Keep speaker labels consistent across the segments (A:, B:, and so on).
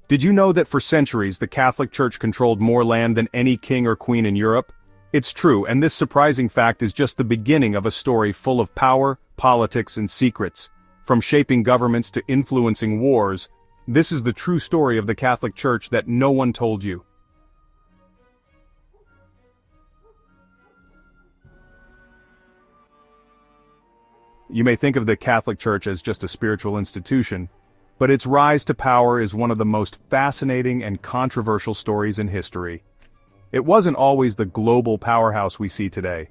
A: Did you know that for centuries the Catholic Church controlled more land than any king or queen in Europe? It's true, and this surprising fact is just the beginning of a story full of power, politics, and secrets. From shaping governments to influencing wars, this is the true story of the Catholic Church that no one told you. You may think of the Catholic Church as just a spiritual institution, but its rise to power is one of the most fascinating and controversial stories in history. It wasn't always the global powerhouse we see today.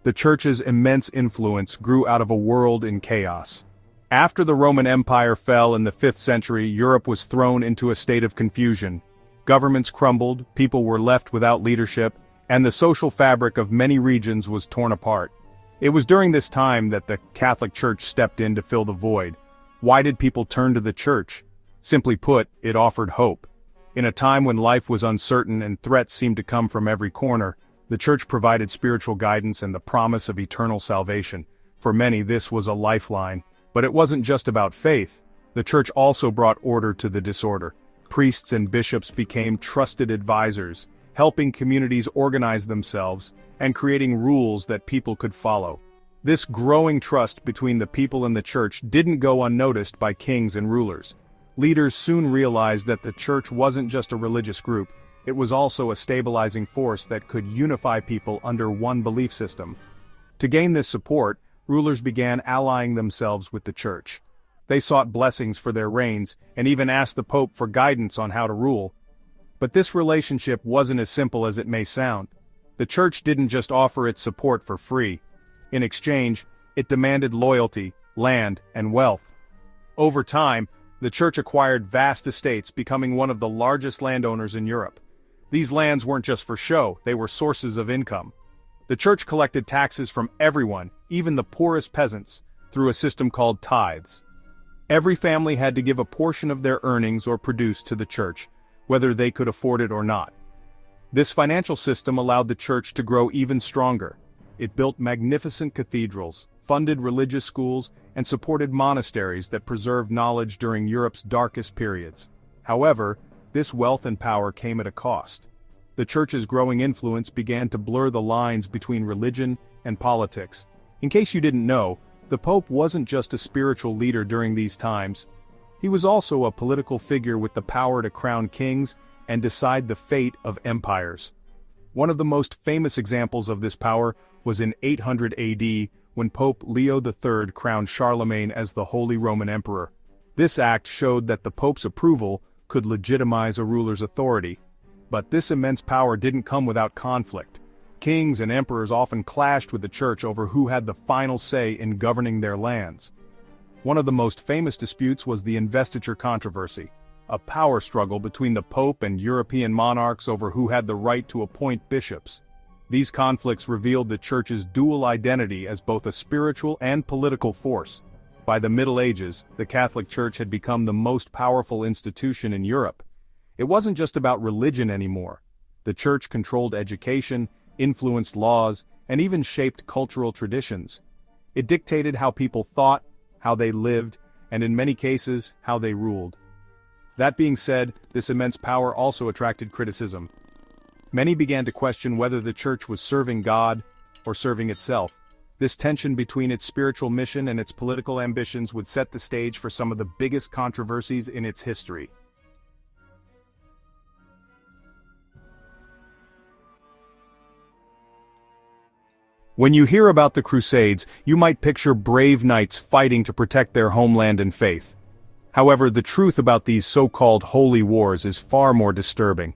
A: The Church's immense influence grew out of a world in chaos. After the Roman Empire fell in the 5th century, Europe was thrown into a state of confusion. Governments crumbled, people were left without leadership, and the social fabric of many regions was torn apart. It was during this time that the Catholic Church stepped in to fill the void. Why did people turn to the Church? Simply put, it offered hope. In a time when life was uncertain and threats seemed to come from every corner, the Church provided spiritual guidance and the promise of eternal salvation. For many, this was a lifeline. But it wasn't just about faith. The Church also brought order to the disorder. Priests and bishops became trusted advisors, helping communities organize themselves and creating rules that people could follow. This growing trust between the people and the Church didn't go unnoticed by kings and rulers. Leaders soon realized that the Church wasn't just a religious group, it was also a stabilizing force that could unify people under one belief system. To gain this support, rulers began allying themselves with the Church. They sought blessings for their reigns, and even asked the Pope for guidance on how to rule. But this relationship wasn't as simple as it may sound. The Church didn't just offer its support for free. In exchange, it demanded loyalty, land, and wealth. Over time, the Church acquired vast estates, becoming one of the largest landowners in Europe. These lands weren't just for show, they were sources of income. The Church collected taxes from everyone, even the poorest peasants, through a system called tithes. Every family had to give a portion of their earnings or produce to the Church, whether they could afford it or not. This financial system allowed the Church to grow even stronger. It built magnificent cathedrals, funded religious schools, and supported monasteries that preserved knowledge during Europe's darkest periods. However, this wealth and power came at a cost. The Church's growing influence began to blur the lines between religion and politics. In case you didn't know, the Pope wasn't just a spiritual leader during these times. He was also a political figure with the power to crown kings and decide the fate of empires. One of the most famous examples of this power was in 800 AD, when Pope Leo III crowned Charlemagne as the Holy Roman Emperor. This act showed that the Pope's approval could legitimize a ruler's authority. But this immense power didn't come without conflict. Kings and emperors often clashed with the Church over who had the final say in governing their lands. One of the most famous disputes was the investiture controversy, a power struggle between the Pope and European monarchs over who had the right to appoint bishops. These conflicts revealed the Church's dual identity as both a spiritual and political force. By the Middle Ages, the Catholic Church had become the most powerful institution in Europe. It wasn't just about religion anymore. The Church controlled education, influenced laws, and even shaped cultural traditions. It dictated how people thought, how they lived, and in many cases, how they ruled. That being said, this immense power also attracted criticism. Many began to question whether the Church was serving God or serving itself. This tension between its spiritual mission and its political ambitions would set the stage for some of the biggest controversies in its history. When you hear about the Crusades, you might picture brave knights fighting to protect their homeland and faith. However, the truth about these so-called holy wars is far more disturbing.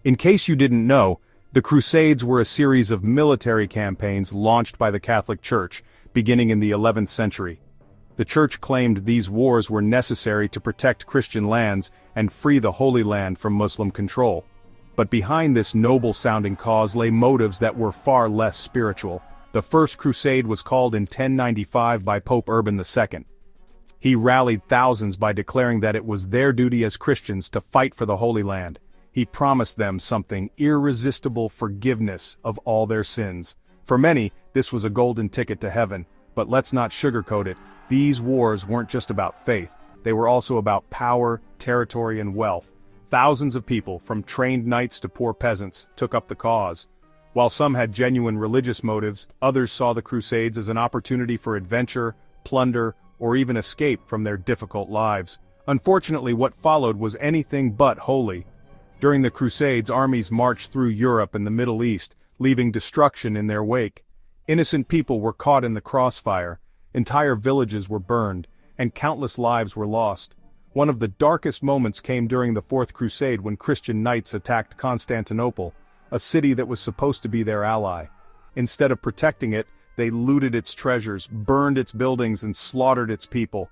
A: In case you didn't know, the Crusades were a series of military campaigns launched by the Catholic Church, beginning in the 11th century. The Church claimed these wars were necessary to protect Christian lands and free the Holy Land from Muslim control. But behind this noble-sounding cause lay motives that were far less spiritual. The First Crusade was called in 1095 by Pope Urban II. He rallied thousands by declaring that it was their duty as Christians to fight for the Holy Land. He promised them something: irresistible forgiveness of all their sins. For many, this was a golden ticket to heaven, but let's not sugarcoat it. These wars weren't just about faith, they were also about power, territory, and wealth. Thousands of people, from trained knights to poor peasants, took up the cause. While some had genuine religious motives, others saw the Crusades as an opportunity for adventure, plunder, or even escape from their difficult lives. Unfortunately, what followed was anything but holy. During the Crusades, armies marched through Europe and the Middle East, leaving destruction in their wake. Innocent people were caught in the crossfire, entire villages were burned, and countless lives were lost. One of the darkest moments came during the Fourth Crusade when Christian knights attacked Constantinople, a city that was supposed to be their ally. Instead of protecting it, they looted its treasures, burned its buildings, and slaughtered its people.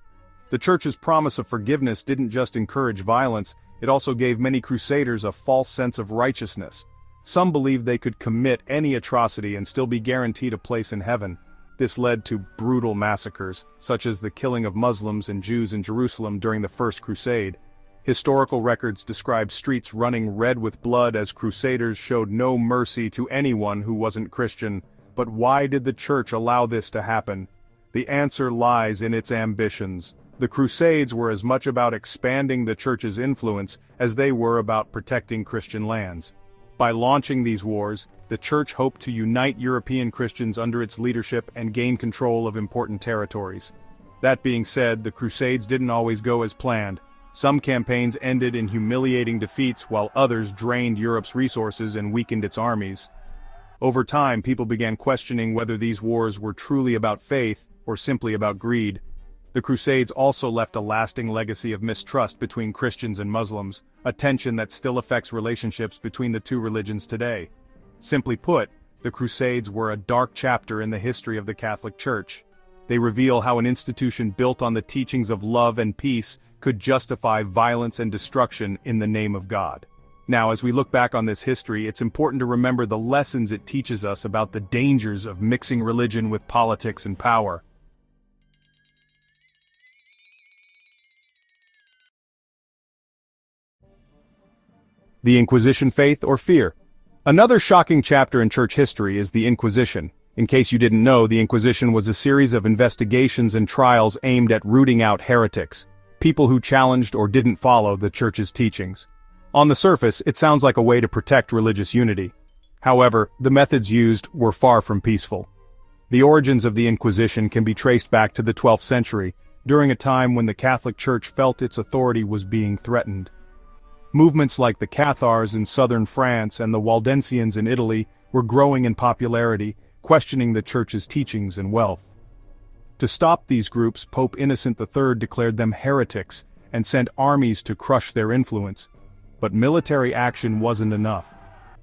A: The Church's promise of forgiveness didn't just encourage violence, it also gave many crusaders a false sense of righteousness. Some believed they could commit any atrocity and still be guaranteed a place in heaven. This led to brutal massacres, such as the killing of Muslims and Jews in Jerusalem during the First Crusade. Historical records describe streets running red with blood as crusaders showed no mercy to anyone who wasn't Christian. But why did the Church allow this to happen? The answer lies in its ambitions. The Crusades were as much about expanding the Church's influence as they were about protecting Christian lands. By launching these wars, the Church hoped to unite European Christians under its leadership and gain control of important territories. That being said, the Crusades didn't always go as planned. Some campaigns ended in humiliating defeats while others drained Europe's resources and weakened its armies. Over time, people began questioning whether these wars were truly about faith or simply about greed. The Crusades also left a lasting legacy of mistrust between Christians and Muslims, a tension that still affects relationships between the two religions today. Simply put, the Crusades were a dark chapter in the history of the Catholic Church. They reveal how an institution built on the teachings of love and peace could justify violence and destruction in the name of God. Now, as we look back on this history, it's important to remember the lessons it teaches us about the dangers of mixing religion with politics and power. The Inquisition: faith or fear? Another shocking chapter in church history is the Inquisition. In case you didn't know, the Inquisition was a series of investigations and trials aimed at rooting out heretics, people who challenged or didn't follow the church's teachings. On the surface, it sounds like a way to protect religious unity. However, the methods used were far from peaceful. The origins of the Inquisition can be traced back to the 12th century, during a time when the Catholic Church felt its authority was being threatened. Movements like the Cathars in southern France and the Waldensians in Italy were growing in popularity, questioning the Church's teachings and wealth. To stop these groups, Pope Innocent III declared them heretics and sent armies to crush their influence. But military action wasn't enough.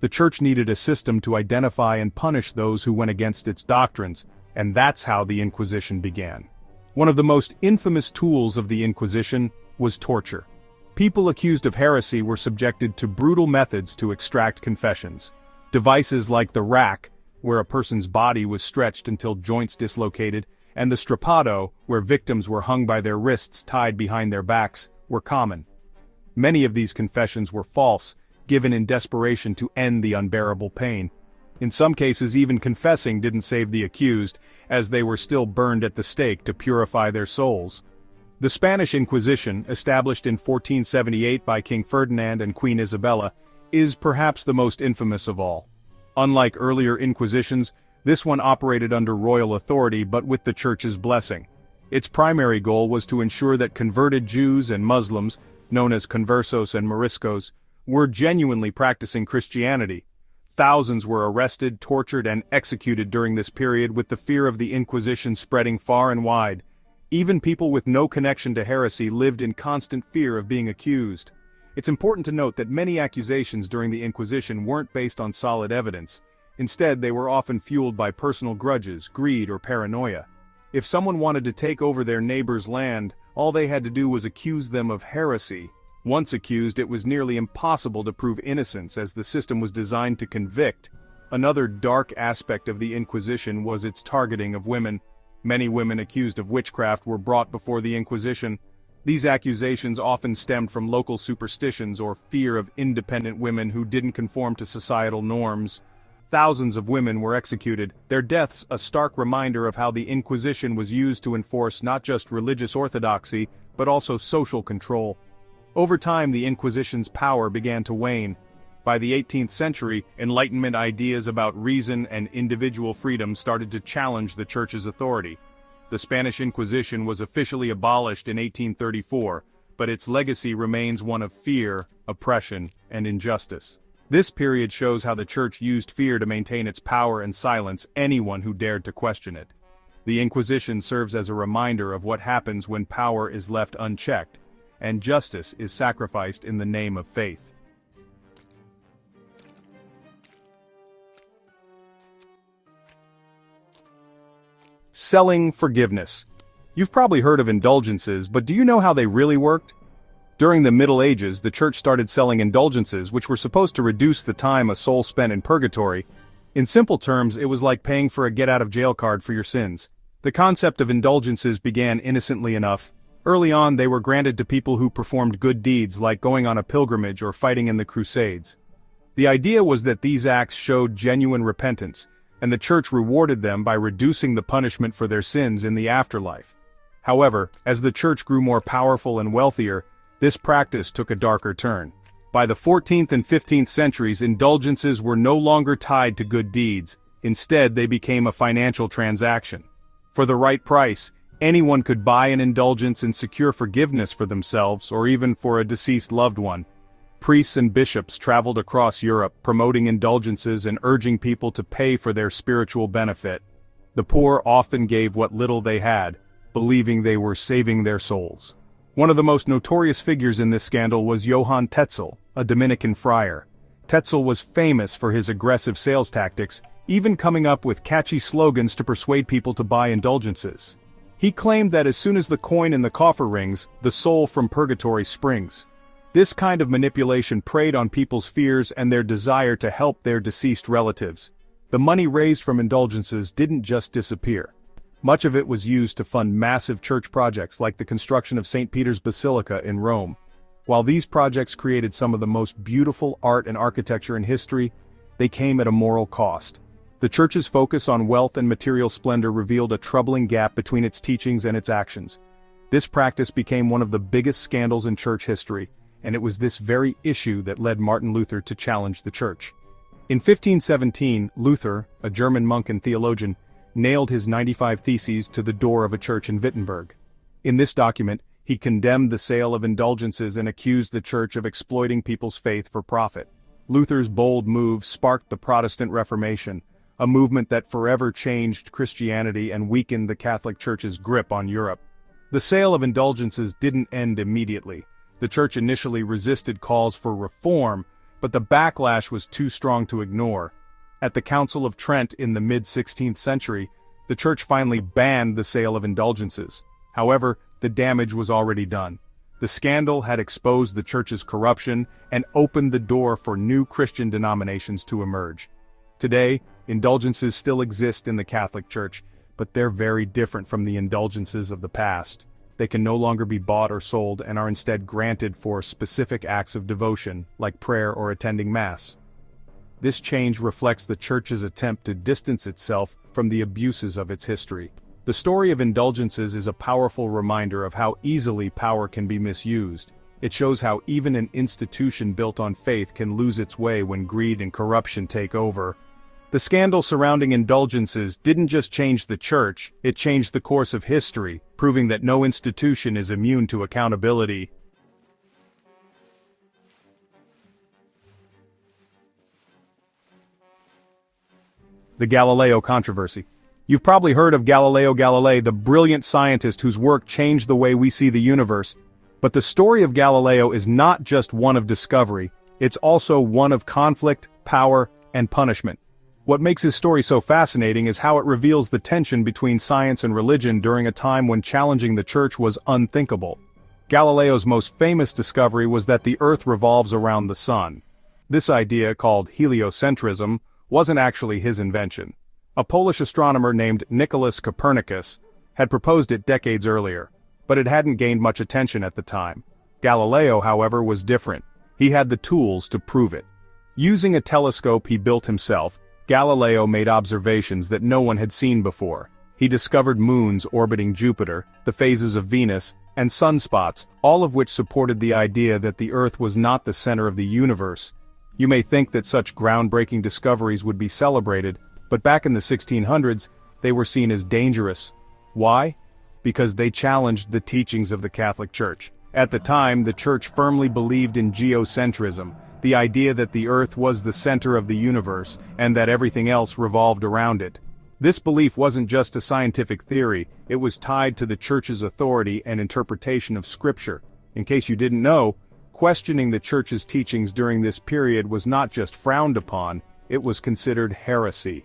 A: The Church needed a system to identify and punish those who went against its doctrines, and that's how the Inquisition began. One of the most infamous tools of the Inquisition was torture. People accused of heresy were subjected to brutal methods to extract confessions. Devices like the rack, where a person's body was stretched until joints dislocated, and the strappado, where victims were hung by their wrists tied behind their backs, were common. Many of these confessions were false, given in desperation to end the unbearable pain. In some cases, even confessing didn't save the accused, as they were still burned at the stake to purify their souls. The Spanish Inquisition, established in 1478 by King Ferdinand and Queen Isabella, is perhaps the most infamous of all. Unlike earlier Inquisitions, this one operated under royal authority but with the Church's blessing. Its primary goal was to ensure that converted Jews and Muslims, known as conversos and moriscos, were genuinely practicing Christianity. Thousands were arrested, tortured, and executed during this period, with the fear of the Inquisition spreading far and wide. Even people with no connection to heresy lived in constant fear of being accused. It's important to note that many accusations during the Inquisition weren't based on solid evidence. Instead, they were often fueled by personal grudges, greed, or paranoia. If someone wanted to take over their neighbor's land, all they had to do was accuse them of heresy. Once accused, it was nearly impossible to prove innocence, as the system was designed to convict. Another dark aspect of the Inquisition was its targeting of women. Many women accused of witchcraft were brought before the Inquisition. These accusations often stemmed from local superstitions or fear of independent women who didn't conform to societal norms. Thousands of women were executed, their deaths a stark reminder of how the Inquisition was used to enforce not just religious orthodoxy, but also social control. Over time, the Inquisition's power began to wane. By the 18th century, Enlightenment ideas about reason and individual freedom started to challenge the Church's authority. The Spanish Inquisition was officially abolished in 1834, but its legacy remains one of fear, oppression, and injustice. This period shows how the Church used fear to maintain its power and silence anyone who dared to question it. The Inquisition serves as a reminder of what happens when power is left unchecked, and justice is sacrificed in the name of faith. Selling forgiveness. You've probably heard of indulgences, but do you know how they really worked? During the Middle Ages, the Church started selling indulgences which were supposed to reduce the time a soul spent in purgatory. In simple terms, it was like paying for a get-out-of-jail card for your sins. The concept of indulgences began innocently enough. Early on, they were granted to people who performed good deeds like going on a pilgrimage or fighting in the Crusades. The idea was that these acts showed genuine repentance, and the Church rewarded them by reducing the punishment for their sins in the afterlife. However, as the Church grew more powerful and wealthier, this practice took a darker turn. By the 14th and 15th centuries, indulgences were no longer tied to good deeds. Instead, they became a financial transaction. For the right price, anyone could buy an indulgence and secure forgiveness for themselves or even for a deceased loved one. Priests and bishops traveled across Europe, promoting indulgences and urging people to pay for their spiritual benefit. The poor often gave what little they had, believing they were saving their souls. One of the most notorious figures in this scandal was Johann Tetzel, a Dominican friar. Tetzel was famous for his aggressive sales tactics, even coming up with catchy slogans to persuade people to buy indulgences. He claimed that as soon as the coin in the coffer rings, the soul from purgatory springs. This kind of manipulation preyed on people's fears and their desire to help their deceased relatives. The money raised from indulgences didn't just disappear. Much of it was used to fund massive church projects like the construction of St. Peter's Basilica in Rome. While these projects created some of the most beautiful art and architecture in history, they came at a moral cost. The Church's focus on wealth and material splendor revealed a troubling gap between its teachings and its actions. This practice became one of the biggest scandals in church history, and it was this very issue that led Martin Luther to challenge the Church. In 1517, Luther, a German monk and theologian, nailed his 95 Theses to the door of a church in Wittenberg. In this document, he condemned the sale of indulgences and accused the Church of exploiting people's faith for profit. Luther's bold move sparked the Protestant Reformation, a movement that forever changed Christianity and weakened the Catholic Church's grip on Europe. The sale of indulgences didn't end immediately. The Church initially resisted calls for reform, but the backlash was too strong to ignore. At the Council of Trent in the mid-16th century, the Church finally banned the sale of indulgences. However, the damage was already done. The scandal had exposed the Church's corruption and opened the door for new Christian denominations to emerge. Today, indulgences still exist in the Catholic Church, but they're very different from the indulgences of the past. They can no longer be bought or sold and are instead granted for specific acts of devotion, like prayer or attending Mass. This change reflects the Church's attempt to distance itself from the abuses of its history. The story of indulgences is a powerful reminder of how easily power can be misused. It shows how even an institution built on faith can lose its way when greed and corruption take over. The scandal surrounding indulgences didn't just change the Church, it changed the course of history, proving that no institution is immune to accountability. The Galileo controversy. You've probably heard of Galileo Galilei, the brilliant scientist whose work changed the way we see the universe. But the story of Galileo is not just one of discovery, it's also one of conflict, power, and punishment. What makes his story so fascinating is how it reveals the tension between science and religion during a time when challenging the Church was unthinkable. Galileo's most famous discovery was that the Earth revolves around the Sun. This idea, called heliocentrism, wasn't actually his invention. A Polish astronomer named Nicholas Copernicus had proposed it decades earlier, but it hadn't gained much attention at the time. Galileo, however, was different. He had the tools to prove it. Using a telescope he built himself, Galileo made observations that no one had seen before. He discovered moons orbiting Jupiter, the phases of Venus, and sunspots, all of which supported the idea that the Earth was not the center of the universe. You may think that such groundbreaking discoveries would be celebrated, but back in the 1600s, they were seen as dangerous. Why? Because they challenged the teachings of the Catholic Church. At the time, the Church firmly believed in geocentrism, the idea that the Earth was the center of the universe, and that everything else revolved around it. This belief wasn't just a scientific theory, it was tied to the Church's authority and interpretation of Scripture. In case you didn't know, questioning the Church's teachings during this period was not just frowned upon, it was considered heresy.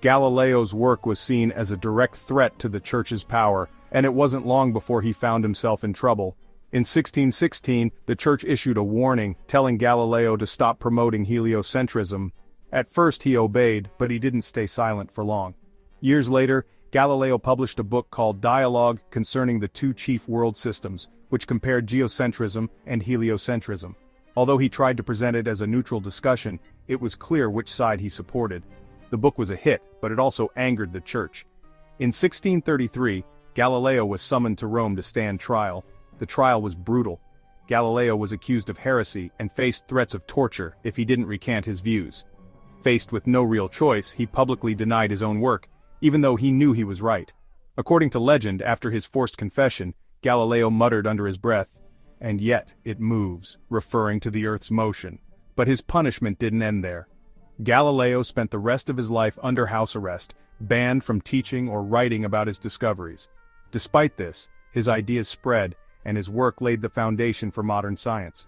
A: Galileo's work was seen as a direct threat to the Church's power, and it wasn't long before he found himself in trouble. In 1616, the Church issued a warning, telling Galileo to stop promoting heliocentrism. At first he obeyed, but he didn't stay silent for long. Years later, Galileo published a book called Dialogue Concerning the Two Chief World Systems, which compared geocentrism and heliocentrism. Although he tried to present it as a neutral discussion, it was clear which side he supported. The book was a hit, but it also angered the Church. In 1633, Galileo was summoned to Rome to stand trial. The trial was brutal. Galileo was accused of heresy and faced threats of torture if he didn't recant his views. Faced with no real choice, he publicly denied his own work, even though he knew he was right. According to legend, after his forced confession, Galileo muttered under his breath, "And yet it moves," referring to the Earth's motion. But his punishment didn't end there. Galileo spent the rest of his life under house arrest, banned from teaching or writing about his discoveries. Despite this, his ideas spread, and his work laid the foundation for modern science.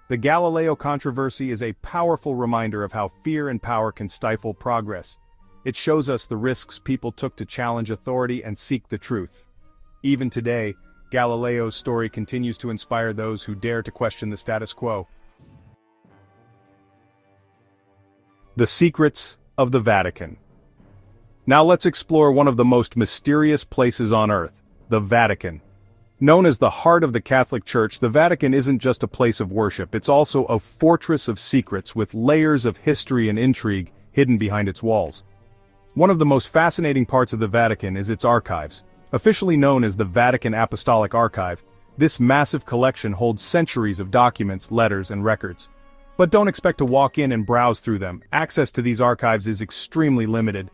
A: The Galileo controversy is a powerful reminder of how fear and power can stifle progress. It shows us the risks people took to challenge authority and seek the truth. Even today, Galileo's story continues to inspire those who dare to question the status quo. The secrets of the Vatican. Now let's explore one of the most mysterious places on Earth, the Vatican. Known as the heart of the Catholic Church, the Vatican isn't just a place of worship, it's also a fortress of secrets with layers of history and intrigue hidden behind its walls. One of the most fascinating parts of the Vatican is its archives. Officially known as the Vatican Apostolic Archive, this massive collection holds centuries of documents, letters, and records. But don't expect to walk in and browse through them. Access to these archives is extremely limited.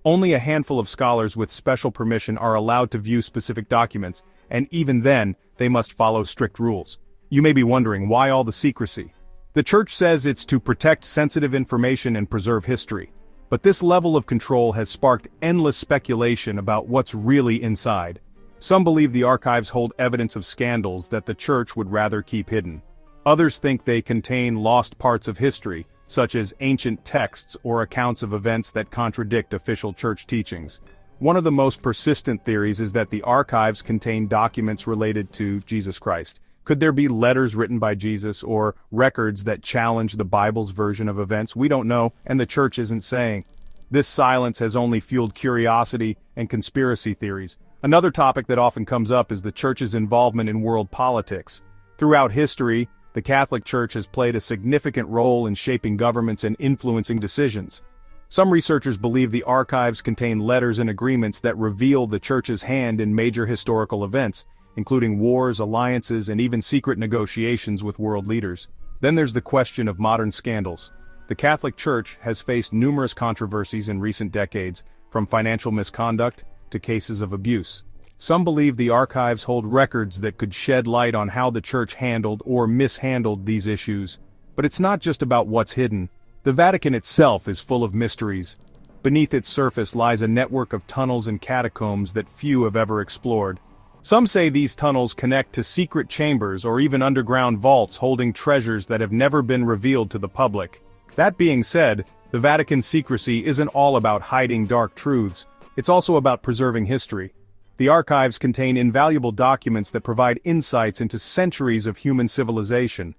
A: Only a handful of scholars with special permission are allowed to view specific documents, and even then, they must follow strict rules. You may be wondering, why all the secrecy? The Church says it's to protect sensitive information and preserve history. But this level of control has sparked endless speculation about what's really inside. Some believe the archives hold evidence of scandals that the Church would rather keep hidden. Others think they contain lost parts of history, such as ancient texts or accounts of events that contradict official Church teachings. One of the most persistent theories is that the archives contain documents related to Jesus Christ. Could there be letters written by Jesus or records that challenge the Bible's version of events? We don't know, and the Church isn't saying. This silence has only fueled curiosity and conspiracy theories. Another topic that often comes up is the Church's involvement in world politics. Throughout history, the Catholic Church has played a significant role in shaping governments and influencing decisions. Some researchers believe the archives contain letters and agreements that reveal the Church's hand in major historical events, including wars, alliances, and even secret negotiations with world leaders. Then there's the question of modern scandals. The Catholic Church has faced numerous controversies in recent decades, from financial misconduct to cases of abuse. Some believe the archives hold records that could shed light on how the Church handled or mishandled these issues. But it's not just about what's hidden. The Vatican itself is full of mysteries. Beneath its surface lies a network of tunnels and catacombs that few have ever explored. Some say these tunnels connect to secret chambers or even underground vaults holding treasures that have never been revealed to the public. That being said, the Vatican's secrecy isn't all about hiding dark truths. It's also about preserving history. The archives contain invaluable documents that provide insights into centuries of human civilization.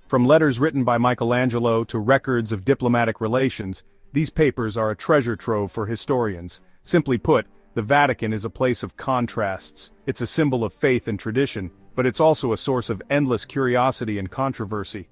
A: From letters written by Michelangelo to records of diplomatic relations, these papers are a treasure trove for historians. Simply put, the Vatican is a place of contrasts. It's a symbol of faith and tradition, but it's also a source of endless curiosity and controversy.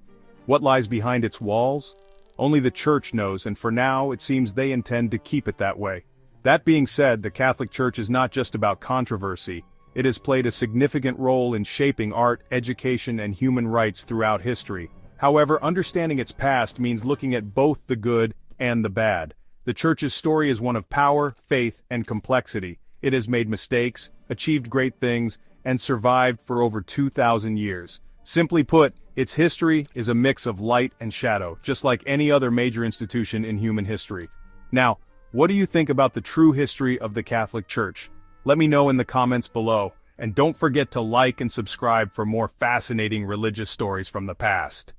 A: What lies behind its walls? Only the Church knows, and for now, it seems they intend to keep it that way. That being said, the Catholic Church is not just about controversy. It has played a significant role in shaping art, education, and human rights throughout history. However, understanding its past means looking at both the good and the bad. The Church's story is one of power, faith, and complexity. It has made mistakes, achieved great things, and survived for over 2,000 years. Simply put, its history is a mix of light and shadow, just like any other major institution in human history. Now, what do you think about the true history of the Catholic Church? Let me know in the comments below, and don't forget to like and subscribe for more fascinating religious stories from the past.